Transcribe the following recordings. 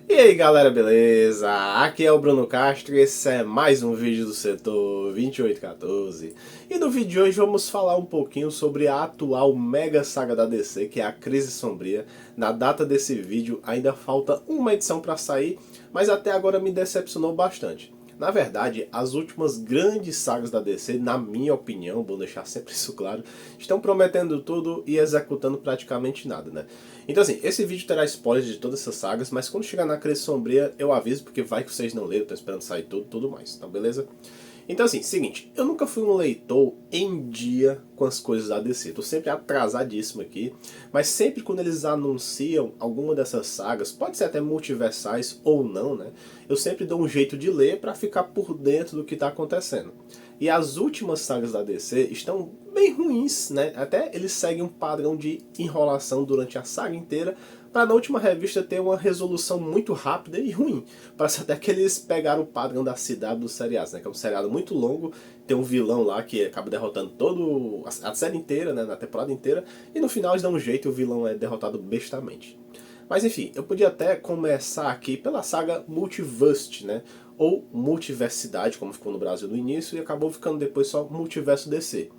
E aí galera, beleza? Aqui é o Bruno Castro e esse é mais um vídeo do setor 2814. E no vídeo de hoje vamos falar um pouquinho sobre a atual mega saga da DC, que é a Crise Sombria. Na data desse vídeo ainda falta uma edição para sair, mas até agora me decepcionou bastante. Na verdade, as últimas grandes sagas da DC, na minha opinião, vou deixar sempre isso claro, estão prometendo tudo e executando praticamente nada, né? Então assim, esse vídeo terá spoilers de todas essas sagas, mas quando chegar na Crise Sombria eu aviso, porque vai que vocês não leram, tô esperando sair tudo mais, então beleza? Então assim, seguinte, eu nunca fui um leitor em dia com as coisas da DC, tô sempre atrasadíssimo aqui, mas sempre quando eles anunciam alguma dessas sagas, pode ser até multiversais ou não, né? Eu sempre dou um jeito de ler para ficar por dentro do que está acontecendo. E as últimas sagas da DC estão bem ruins, né? Até eles seguem um padrão de enrolação durante a saga inteira, para na última revista ter uma resolução muito rápida e ruim. Parece até que eles pegaram o padrão da CW dos seriados, né? Que é um seriado muito longo, tem um vilão lá que acaba derrotando toda a série inteira, né? Na temporada inteira, e no final eles dão um jeito e o vilão é derrotado bestamente. Mas enfim, eu podia até começar aqui pela saga Multiverse, né? Ou Multiversidade, como ficou no Brasil no início, e acabou ficando depois só Multiverso DC.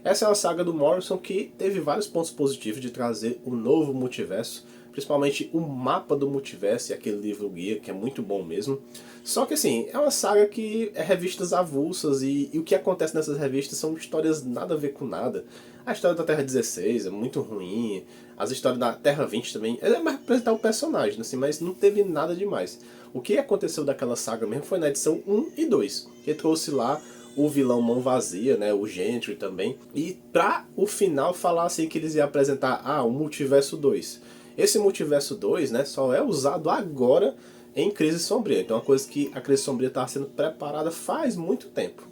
Essa é uma saga do Morrison que teve vários pontos positivos de trazer o novo multiverso, principalmente o mapa do multiverso e aquele livro guia, que é muito bom mesmo. Só que assim, é uma saga que é revistas avulsas e o que acontece nessas revistas são histórias nada a ver com nada. A história da Terra 16 é muito ruim, as histórias da Terra 20 também, é mais apresentar o personagem, assim, mas não teve nada demais. O que aconteceu daquela saga mesmo foi na edição 1 e 2, que trouxe lá o vilão Mão Vazia, né, o Gentry também, e pra o final falar assim que eles iam apresentar o Multiverso 2. Esse Multiverso 2, né, só é usado agora em Crise Sombria, então é uma coisa que a Crise Sombria estava sendo preparada faz muito tempo.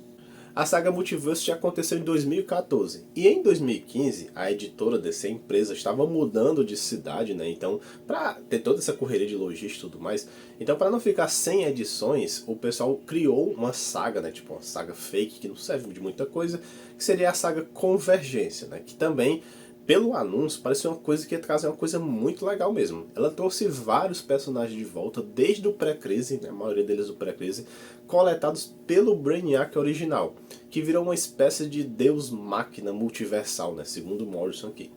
A saga Multiverso já aconteceu em 2014. E em 2015, a editora dessa empresa estava mudando de cidade, né? Então, para ter toda essa correria de logística e tudo mais, então para não ficar sem edições, o pessoal criou uma saga, né? Tipo uma saga fake que não serve de muita coisa, que seria a saga Convergência, né? Que também pelo anúncio, parecia uma coisa que ia trazer uma coisa muito legal mesmo. Ela trouxe vários personagens de volta, desde o pré-crise, né, a maioria deles do pré-crise, coletados pelo Brainiac original, que virou uma espécie de deus-máquina multiversal, né, segundo Morrison aqui.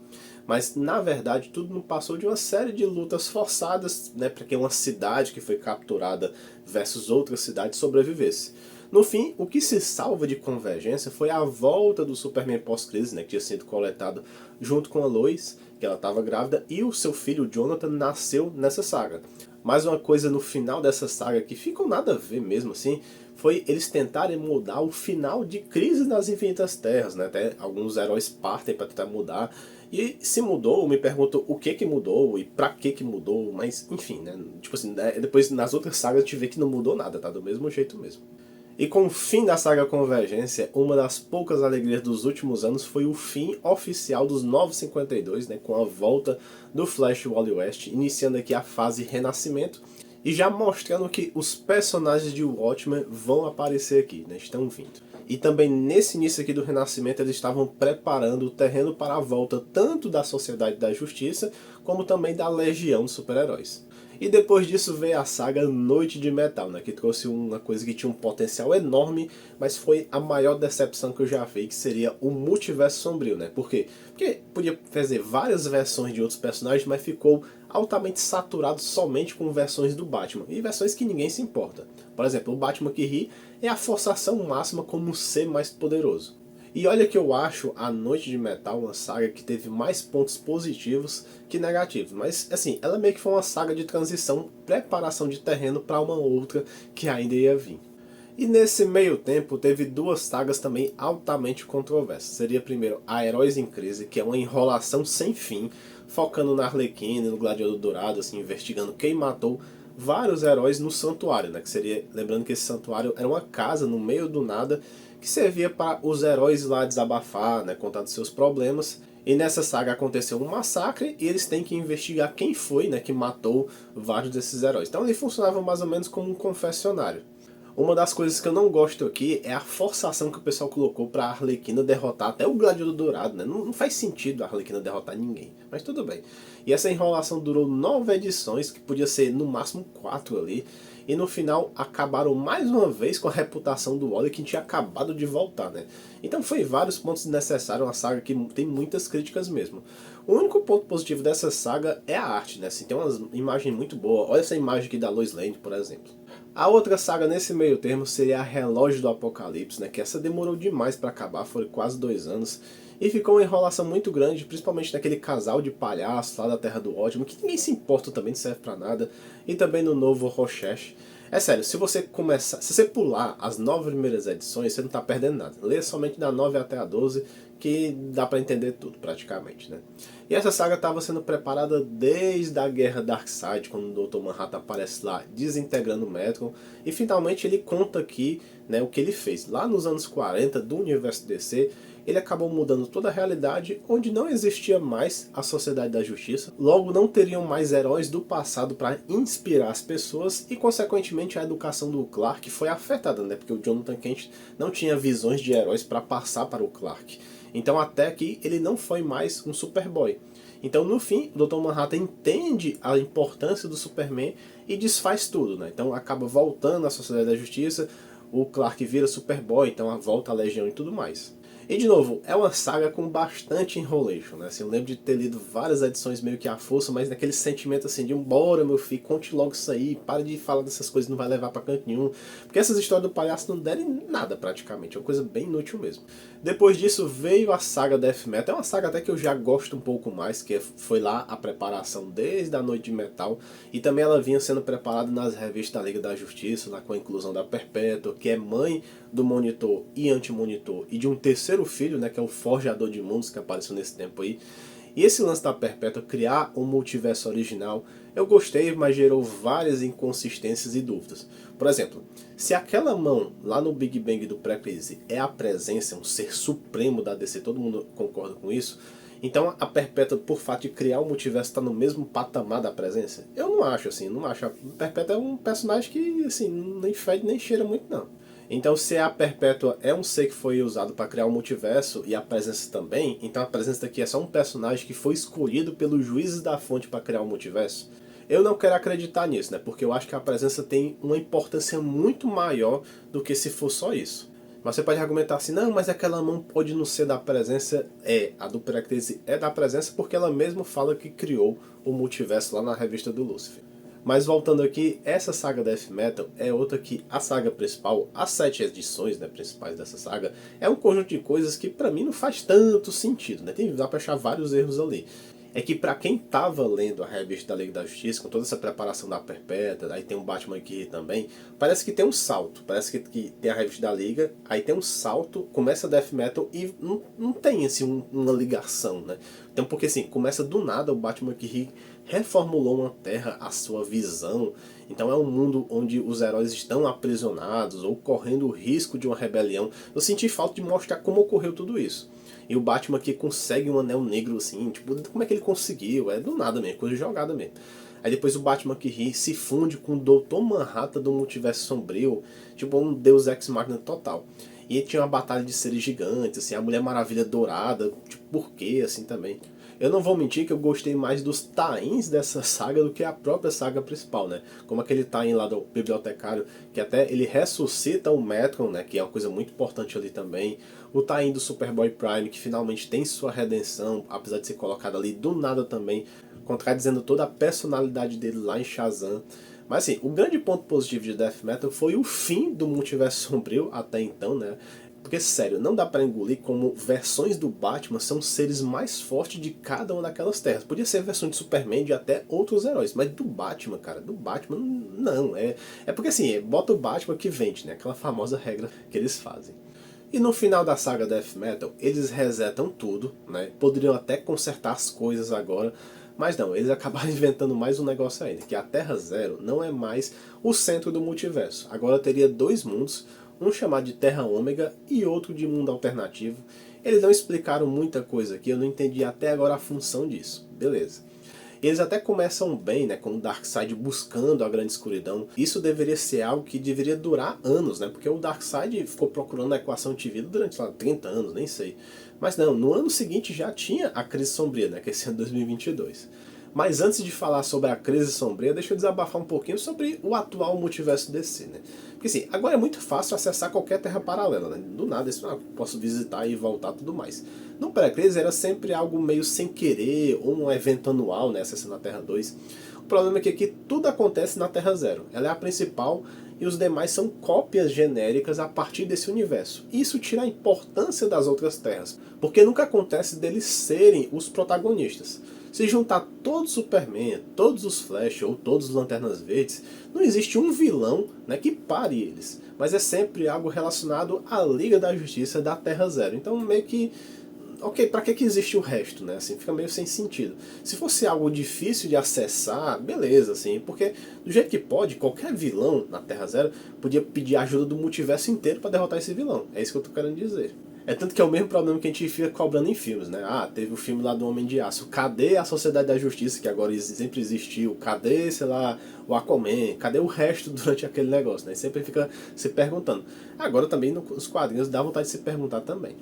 Mas, na verdade, tudo não passou de uma série de lutas forçadas, né, para que uma cidade que foi capturada versus outra cidade sobrevivesse. No fim, o que se salva de Convergência foi a volta do Superman pós-crise, né, que tinha sido coletado junto com a Lois, que ela estava grávida, e o seu filho Jonathan nasceu nessa saga. Mas uma coisa no final dessa saga que ficou nada a ver mesmo assim, foi eles tentarem mudar o final de Crise nas Infinitas Terras, né? Até alguns heróis partem para tentar mudar. E se mudou, me pergunto o que mudou e pra que mudou, mas enfim, né? Tipo assim, depois nas outras sagas a gente vê que não mudou nada, tá do mesmo jeito mesmo. E com o fim da saga Convergência, uma das poucas alegrias dos últimos anos foi o fim oficial dos 952, né, com a volta do Flash Wally West, iniciando aqui a fase Renascimento, e já mostrando que os personagens de Watchmen vão aparecer aqui, né, estão vindo. E também nesse início aqui do Renascimento eles estavam preparando o terreno para a volta tanto da Sociedade da Justiça, como também da Legião de Super-Heróis. E depois disso veio a saga Noite de Metal, né, que trouxe uma coisa que tinha um potencial enorme, mas foi a maior decepção que eu já vi, que seria o Multiverso Sombrio, né? Por quê? Porque podia fazer várias versões de outros personagens, mas ficou altamente saturado somente com versões do Batman, e versões que ninguém se importa. Por exemplo, o Batman que ri é a forçação máxima como um ser mais poderoso. E olha que eu acho a Noite de Metal uma saga que teve mais pontos positivos que negativos. Mas assim, ela meio que foi uma saga de transição, preparação de terreno para uma outra que ainda ia vir. E nesse meio tempo teve duas sagas também altamente controversas. Seria primeiro a Heróis em Crise, que é uma enrolação sem fim, focando na Arlequina e no Gladiador Dourado, assim, investigando quem matou vários heróis no santuário, né? Que seria, lembrando que esse santuário era uma casa no meio do nada que servia para os heróis lá desabafar, né, contar dos seus problemas. E nessa saga aconteceu um massacre e eles têm que investigar quem foi, né, que matou vários desses heróis. Então ele funcionava mais ou menos como um confessionário. Uma das coisas que eu não gosto aqui é a forçação que o pessoal colocou pra Arlequina derrotar até o Gladiador Dourado, né? Não faz sentido a Arlequina derrotar ninguém, mas tudo bem. E essa enrolação durou 9 edições, que podia ser no máximo 4 ali, e no final acabaram mais uma vez com a reputação do Wally, que tinha acabado de voltar, né? Então foi vários pontos desnecessários, uma saga que tem muitas críticas mesmo. O único ponto positivo dessa saga é a arte, né? Assim, tem uma imagem muito boa. Olha essa imagem aqui da Lois Lane, por exemplo. A outra saga nesse meio termo seria a Relógio do Apocalipse, né, que essa demorou demais para acabar, foi quase 2 anos, e ficou uma enrolação muito grande, principalmente naquele casal de palhaços lá da Terra do Ódio, que ninguém se importa também, não serve pra nada, e também no novo Rochesh. É sério, se você pular as 9 primeiras edições, você não tá perdendo nada. Leia somente da 9 até a 12, que dá pra entender tudo, praticamente, né? E essa saga estava sendo preparada desde a Guerra Darkseid, quando o Dr. Manhattan aparece lá desintegrando o Metron, e finalmente ele conta aqui, né, o que ele fez. Lá nos anos 40 do universo DC, ele acabou mudando toda a realidade, onde não existia mais a Sociedade da Justiça, logo não teriam mais heróis do passado para inspirar as pessoas, e consequentemente a educação do Clark foi afetada, né, porque o Jonathan Kent não tinha visões de heróis para passar para o Clark. Então até aqui ele não foi mais um Superboy. Então no fim o Dr. Manhattan entende a importância do Superman e desfaz tudo, né? Então acaba voltando à Sociedade da Justiça, o Clark vira Superboy, então volta a Legião e tudo mais. E de novo, é uma saga com bastante enrolation, né? Assim, eu lembro de ter lido várias edições meio que à força, mas naquele sentimento assim de bora meu filho, conte logo isso aí, para de falar dessas coisas, não vai levar pra canto nenhum. Porque essas histórias do palhaço não derem nada praticamente, é uma coisa bem inútil mesmo. Depois disso veio a saga Death Metal, é uma saga até que eu já gosto um pouco mais, que foi lá a preparação desde a Noite de Metal, e também ela vinha sendo preparada nas revistas da Liga da Justiça, lá com a inclusão da Perpétua, que é mãe do Monitor e Anti-Monitor, e de um terceiro filho, né, que é o Forjador de Mundos, que apareceu nesse tempo aí. E esse lance da Perpétua criar um multiverso original, eu gostei, mas gerou várias inconsistências e dúvidas. Por exemplo, se aquela mão lá no Big Bang do pré-crise é a presença, um ser supremo da DC, todo mundo concorda com isso, então a Perpétua, por fato de criar o multiverso, está no mesmo patamar da presença? Eu não acho assim, não acho. A Perpétua é um personagem que assim, nem fede nem cheira muito não. Então se a Perpétua é um ser que foi usado para criar o multiverso e a presença também, então a presença daqui é só um personagem que foi escolhido pelos juízes da fonte para criar o multiverso? Eu não quero acreditar nisso, né? Porque eu acho que a presença tem uma importância muito maior do que se for só isso. Mas você pode argumentar assim, não, mas aquela mão pode não ser da presença. É, a do Perictese é da presença porque ela mesma fala que criou o multiverso lá na revista do Lúcifer. Mas voltando aqui, essa saga Death Metal é outra que a saga principal, as 7 edições, né, principais dessa saga, é um conjunto de coisas que pra mim não faz tanto sentido, né? Dá pra achar vários erros ali. É que pra quem tava lendo a revista da Liga da Justiça, com toda essa preparação da Perpétua, aí tem um Batman aqui também, parece que tem um salto, parece que tem a revista da Liga, aí tem um salto, começa Death Metal e não tem assim uma ligação, né? Então porque assim, começa do nada o Batman que reformulou uma terra à sua visão, então é um mundo onde os heróis estão aprisionados ou correndo o risco de uma rebelião. Eu senti falta de mostrar como ocorreu tudo isso. E o Batman que consegue um anel negro assim, tipo, como é que ele conseguiu? É do nada mesmo, coisa jogada mesmo. Aí depois o Batman que ri se funde com o Dr. Manhattan do Multiverso Sombrio, tipo um Deus Ex Machina total. E tinha uma batalha de seres gigantes, assim, a Mulher Maravilha dourada, tipo, por quê, assim, também. Eu não vou mentir que eu gostei mais dos tie-ins dessa saga do que a própria saga principal, né? Como aquele tie-in lá do bibliotecário, que até ele ressuscita o Metron, né? Que é uma coisa muito importante ali também. O tie-in do Superboy Prime, que finalmente tem sua redenção, apesar de ser colocado ali do nada também, contradizendo toda a personalidade dele lá em Shazam. Mas assim, o grande ponto positivo de Death Metal foi o fim do Multiverso Sombrio até então, né? Porque, sério, não dá pra engolir como versões do Batman são seres mais fortes de cada uma daquelas terras. Podia ser versão de Superman, de até outros heróis, mas do Batman, cara, do Batman, não. É porque assim, bota o Batman que vende, né? Aquela famosa regra que eles fazem. E no final da saga Death Metal, eles resetam tudo, né? Poderiam até consertar as coisas agora, mas não, eles acabaram inventando mais um negócio ainda, que a Terra Zero não é mais o centro do multiverso. Agora teria 2 mundos, um chamado de Terra Ômega e outro de mundo alternativo. Eles não explicaram muita coisa aqui, eu não entendi até agora a função disso. Beleza. Eles até começam bem, né, com o Darkseid buscando a grande escuridão. Isso deveria ser algo que deveria durar anos, né, porque o Darkseid ficou procurando a equação de vida durante, sei lá, 30 anos, nem sei. Mas não, no ano seguinte já tinha a Crise Sombria, né, que é esse ano 2022. Mas antes de falar sobre a Crise Sombria, deixa eu desabafar um pouquinho sobre o atual multiverso DC, né? Porque assim, agora é muito fácil acessar qualquer terra paralela, né? Do nada, isso, posso visitar e voltar tudo mais. No pré-crise era sempre algo meio sem querer, ou um evento anual, né? Acessando a Terra 2. O problema é que aqui tudo acontece na Terra Zero. Ela é a principal e os demais são cópias genéricas a partir desse universo. Isso tira a importância das outras terras, porque nunca acontece deles serem os protagonistas. Se juntar todos os Superman, todos os Flash ou todos os Lanternas Verdes, não existe um vilão, né, que pare eles. Mas é sempre algo relacionado à Liga da Justiça da Terra Zero. Então meio que... ok, pra que existe o resto, né? Assim, fica meio sem sentido. Se fosse algo difícil de acessar, beleza, assim, porque do jeito que pode, qualquer vilão na Terra Zero podia pedir ajuda do multiverso inteiro pra derrotar esse vilão. É isso que eu tô querendo dizer. É tanto que é o mesmo problema que a gente fica cobrando em filmes, né? Ah, teve o filme lá do Homem de Aço. Cadê a Sociedade da Justiça, que agora sempre existiu? Cadê, sei lá, o Aquaman? Cadê o resto durante aquele negócio, né? Sempre fica se perguntando. Agora também nos quadrinhos dá vontade de se perguntar também.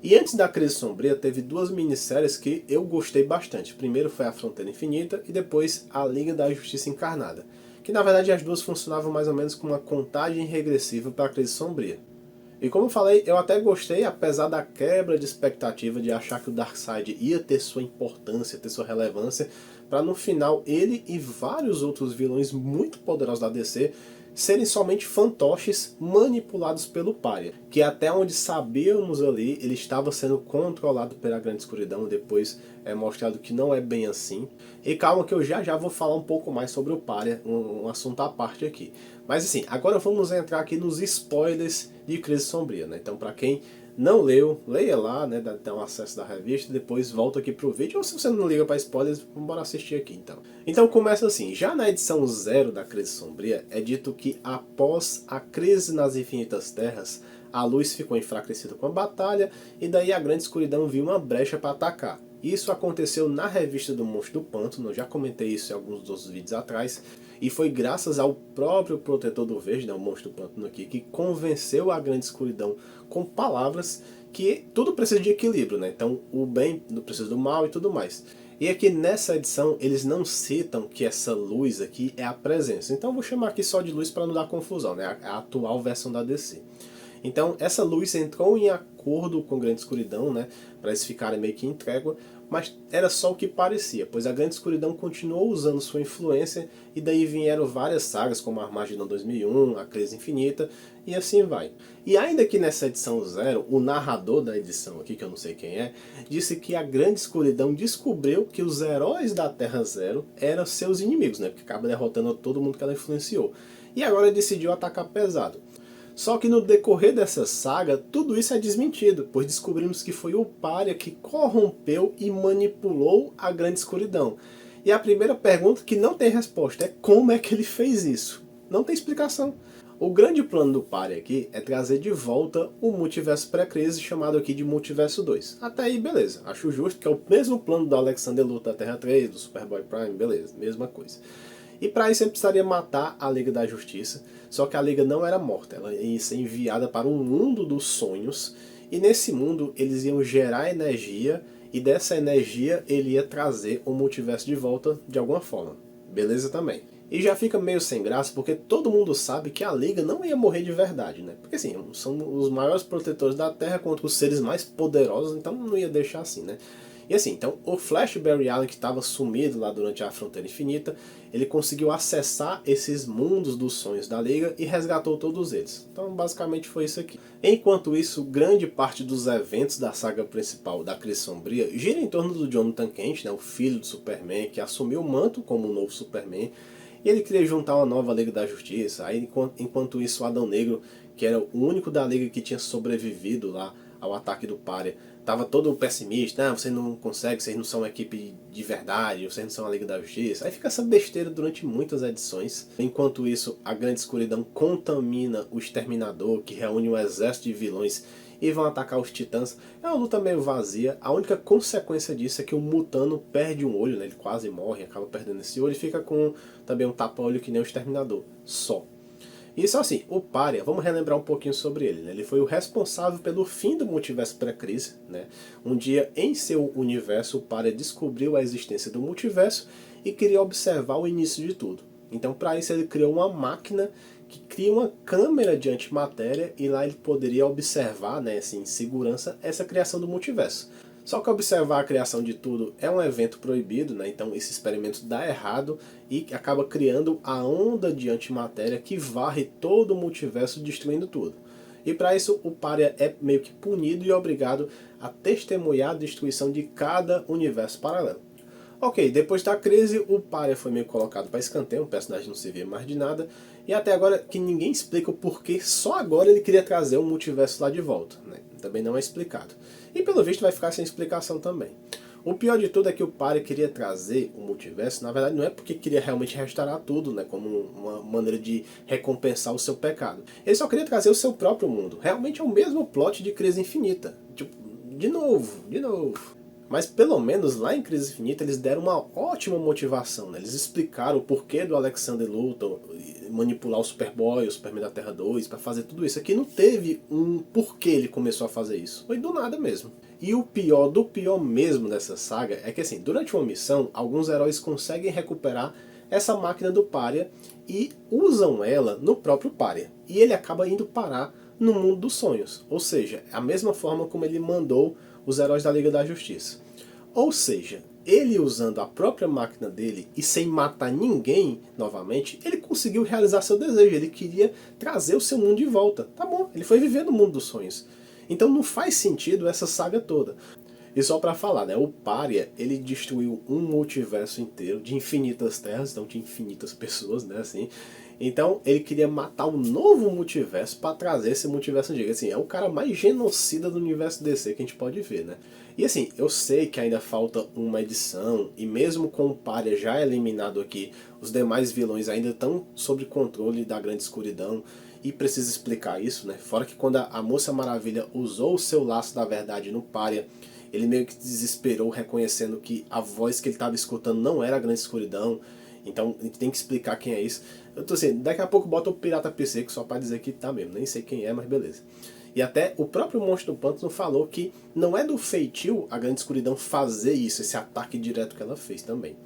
E antes da Crise Sombria teve duas minisséries que eu gostei bastante. Primeiro foi A Fronteira Infinita e depois A Liga da Justiça Encarnada. Que na verdade as duas funcionavam mais ou menos como uma contagem regressiva para a Crise Sombria. E como eu falei, eu até gostei, apesar da quebra de expectativa de achar que o Darkseid ia ter sua importância, ter sua relevância, para no final ele e vários outros vilões muito poderosos da DC serem somente fantoches manipulados pelo Pária, que até onde sabíamos ali, ele estava sendo controlado pela grande escuridão, depois é mostrado que não é bem assim. E calma que eu já vou falar um pouco mais sobre o Pária, um assunto à parte aqui. Mas assim, agora vamos entrar aqui nos spoilers de Crise Sombria, né? Então para quem não leu, leia lá, né, dá um acesso da revista e depois volta aqui pro vídeo. Ou se você não liga para spoilers, vamos assistir aqui então. Então começa assim, já na edição 0 da Crise Sombria é dito que após a crise nas Infinitas Terras, a luz ficou enfraquecida com a batalha e daí a grande escuridão viu uma brecha para atacar. Isso aconteceu na revista do Monstro do Pântano, eu já comentei isso em alguns dos vídeos atrás, e foi graças ao próprio Protetor do Verde, né, o Monstro do Pântano aqui, que convenceu a grande escuridão com palavras que tudo precisa de equilíbrio, né? Então o bem não precisa do mal e tudo mais. E aqui nessa edição eles não citam que essa luz aqui é a presença, então eu vou chamar aqui só de luz para não dar confusão, né? A atual versão da DC. Então essa luz entrou em acordo com a grande escuridão, né, para eles ficarem meio que em trégua, mas era só o que parecia, pois a grande escuridão continuou usando sua influência e daí vieram várias sagas como Armageddon 2001, A Crise Infinita e assim vai. E ainda que nessa edição 0, o narrador da edição aqui, que eu não sei quem é, disse que a grande escuridão descobriu que os heróis da Terra Zero eram seus inimigos, né, porque acaba derrotando todo mundo que ela influenciou. E agora decidiu atacar pesado. Só que no decorrer dessa saga, tudo isso é desmentido, pois descobrimos que foi o Pária que corrompeu e manipulou a grande escuridão. E a primeira pergunta que não tem resposta é como é que ele fez isso? Não tem explicação. O grande plano do Pária aqui é trazer de volta o multiverso pré-crise, chamado aqui de Multiverso 2. Até aí, beleza. Acho justo que é o mesmo plano do Alexander Luthor da Terra 3, do Superboy Prime, beleza, mesma coisa. E para isso ele precisaria matar a Liga da Justiça, só que a Liga não era morta, ela ia ser enviada para um mundo dos sonhos, e nesse mundo eles iam gerar energia, e dessa energia ele ia trazer o multiverso de volta de alguma forma. Beleza também. E já fica meio sem graça porque todo mundo sabe que a Liga não ia morrer de verdade, né? Porque assim, são os maiores protetores da Terra contra os seres mais poderosos, então não ia deixar assim, né? E assim, então o Flash Barry Allen, que estava sumido lá durante a Fronteira Infinita, ele conseguiu acessar esses mundos dos sonhos da Liga e resgatou todos eles. Então basicamente foi isso aqui. Enquanto isso, grande parte dos eventos da saga principal da Crise Sombria gira em torno do Jonathan Kent, né, o filho do Superman, que assumiu o manto como o novo Superman, e ele queria juntar uma nova Liga da Justiça. Aí, enquanto isso, o Adão Negro, que era o único da Liga que tinha sobrevivido lá ao ataque do Pária, tava todo pessimista, ah, vocês não conseguem, vocês não são uma equipe de verdade, vocês não são a Liga da Justiça. Aí fica essa besteira durante muitas edições. Enquanto isso, a grande escuridão contamina o Exterminador, que reúne um exército de vilões e vão atacar os titãs. É uma luta meio vazia, a única consequência disso é que o Mutano perde um olho, né? Ele quase morre, acaba perdendo esse olho e fica com também um tapa-olho que nem o Exterminador, só. Isso assim, o Pária, vamos relembrar um pouquinho sobre ele, né? Ele foi o responsável pelo fim do multiverso pré-crise, né? Um dia em seu universo, o Pária descobriu a existência do multiverso e queria observar o início de tudo. Então para isso ele criou uma máquina que cria uma câmera de antimatéria e lá ele poderia observar, né, assim, em segurança, essa criação do multiverso. Só que observar a criação de tudo é um evento proibido, né? Então esse experimento dá errado e acaba criando a onda de antimatéria que varre todo o multiverso, destruindo tudo. E para isso o Pária é meio que punido e obrigado a testemunhar a destruição de cada universo paralelo. Ok, depois da crise, o Pária foi meio colocado para escanteio, o personagem não servia mais de nada, e até agora que ninguém explica o porquê, só agora ele queria trazer o multiverso lá de volta, né? Também não é explicado. E pelo visto vai ficar sem explicação também. O pior de tudo é que o Pária queria trazer o multiverso, na verdade não é porque queria realmente restaurar tudo, né, como uma maneira de recompensar o seu pecado. Ele só queria trazer o seu próprio mundo. Realmente é o mesmo plot de Crise Infinita. Tipo, de novo, de novo. Mas pelo menos lá em Crise Infinita eles deram uma ótima motivação, né? Eles explicaram o porquê do Alexander Luthor manipular o Superboy, o Superman da Terra 2, para fazer tudo isso. Aqui não teve um porquê ele começou a fazer isso. Foi do nada mesmo. E o pior do pior mesmo dessa saga é que assim, durante uma missão, alguns heróis conseguem recuperar essa máquina do Pária e usam ela no próprio Pária. E ele acaba indo parar no mundo dos sonhos. Ou seja, a mesma forma como ele mandou os heróis da Liga da Justiça. Ou seja, ele usando a própria máquina dele e sem matar ninguém novamente, ele conseguiu realizar seu desejo. Ele queria trazer o seu mundo de volta. Tá bom, ele foi viver no mundo dos sonhos. Então não faz sentido essa saga toda. E só pra falar, né, o Pária, ele destruiu um multiverso inteiro, de infinitas terras, então de infinitas pessoas, né, assim. Então ele queria matar um novo multiverso para trazer esse multiverso antigo. Assim, é o cara mais genocida do universo DC que a gente pode ver, né. E assim, eu sei que ainda falta uma edição, e mesmo com o Pária já eliminado aqui, os demais vilões ainda estão sob controle da Grande Escuridão, e precisa explicar isso, né. Fora que quando a Moça Maravilha usou o seu laço da verdade no Pária, ele meio que desesperou, reconhecendo que a voz que ele estava escutando não era a Grande Escuridão. Então a gente tem que explicar quem é isso. Eu tô assim, daqui a pouco bota o Pirata Psíquico só pra dizer que tá mesmo. Nem sei quem é, mas beleza. E até o próprio Monstro do Pântano falou que não é do feitio a Grande Escuridão fazer isso, esse ataque direto que ela fez também.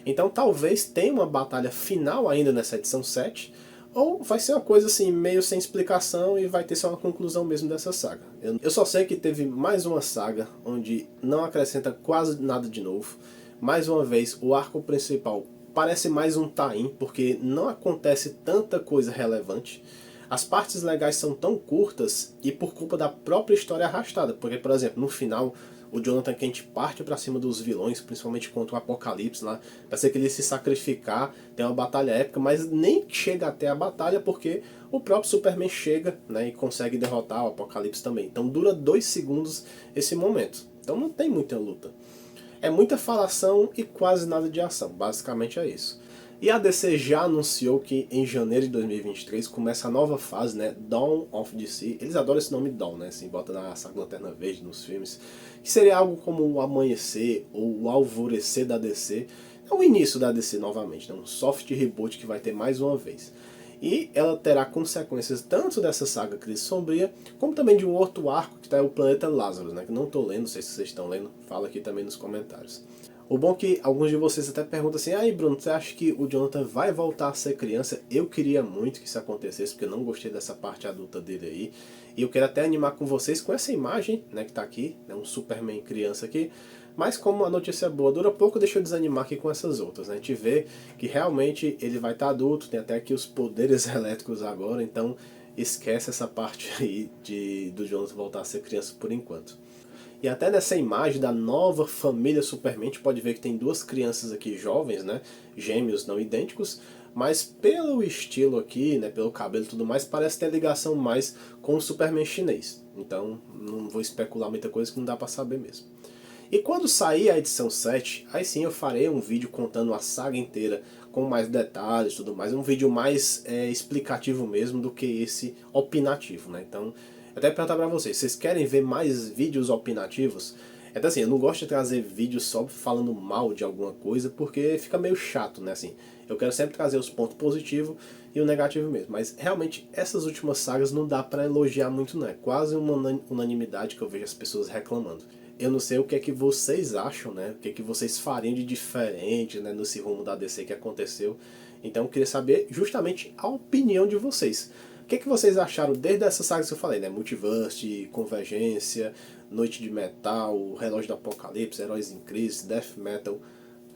Então talvez tenha uma batalha final ainda nessa edição 7, ou vai ser uma coisa assim, meio sem explicação e vai ter só uma conclusão mesmo dessa saga. Eu só sei que teve mais uma saga onde não acrescenta quase nada de novo. Mais uma vez, o arco principal parece mais um tie-in, porque não acontece tanta coisa relevante. As partes legais são tão curtas e por culpa da própria história arrastada. Porque, por exemplo, no final, o Jonathan Kent parte pra cima dos vilões, principalmente contra o Apocalipse lá. Parece que ele se sacrificar, tem uma batalha épica, mas nem chega até a batalha porque o próprio Superman chega, né, e consegue derrotar o Apocalipse também. Então dura 2 segundos esse momento. Então não tem muita luta. É muita falação e quase nada de ação, basicamente é isso. E a DC já anunciou que em janeiro de 2023 começa a nova fase, né, Dawn of DC. Eles adoram esse nome Dawn, né, assim, bota na saga Lanterna Verde nos filmes. Que seria algo como o amanhecer ou o alvorecer da DC. É o início da DC novamente, né, um soft reboot que vai ter mais uma vez. E ela terá consequências tanto dessa saga Crise Sombria, como também de um outro arco que está o Planeta Lazarus, né, que não estou lendo, não sei se vocês estão lendo, fala aqui também nos comentários. O bom é que alguns de vocês até perguntam assim, aí Bruno, você acha que o Jonathan vai voltar a ser criança? Eu queria muito que isso acontecesse, porque eu não gostei dessa parte adulta dele aí. E eu quero até animar com vocês com essa imagem, né, que tá aqui, né, um Superman criança aqui. Mas como a notícia é boa, dura pouco, deixa eu desanimar aqui com essas outras, né? A gente vê que realmente ele vai estar adulto, tem até aqui os poderes elétricos agora, então esquece essa parte aí do Jonathan voltar a ser criança por enquanto. E até nessa imagem da nova família Superman, a gente pode ver que tem duas crianças aqui jovens, né? Gêmeos não idênticos, mas pelo estilo aqui, né, pelo cabelo e tudo mais, parece ter ligação mais com o Superman chinês. Então não vou especular muita coisa que não dá pra saber mesmo. E quando sair a edição 7, aí sim eu farei um vídeo contando a saga inteira com mais detalhes e tudo mais. Um vídeo mais explicativo mesmo do que esse opinativo, né? Então até perguntar pra vocês querem ver mais vídeos opinativos? É assim, eu não gosto de trazer vídeos só falando mal de alguma coisa, porque fica meio chato, né, assim. Eu quero sempre trazer os pontos positivos e o negativo mesmo. Mas realmente, essas últimas sagas não dá pra elogiar muito, não. É quase uma unanimidade que eu vejo as pessoas reclamando. Eu não sei o que é que vocês acham, né? O que é que vocês fariam de diferente, né, nesse rumo da DC que aconteceu. Então eu queria saber justamente a opinião de vocês. O que é que vocês acharam desde essas sagas que eu falei, né? Multiverse, Convergência, Noite de Metal, Relógio do Apocalipse, Heróis em Crise, Death Metal,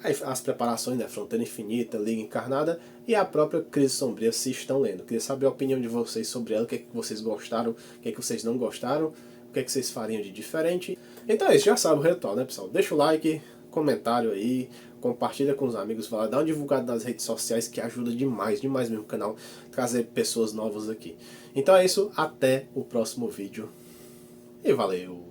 aí as preparações, né? Fronteira Infinita, Liga Encarnada e a própria Crise Sombria, se estão lendo. Queria saber a opinião de vocês sobre ela, o que é que vocês gostaram, o que é que vocês não gostaram, o que é que vocês fariam de diferente. Então é isso, já sabe o ritual, né, pessoal? Deixa o like, comentário aí, compartilha com os amigos, fala, dá uma divulgada nas redes sociais que ajuda demais, demais mesmo o canal, trazer pessoas novas aqui. Então é isso, até o próximo vídeo e valeu!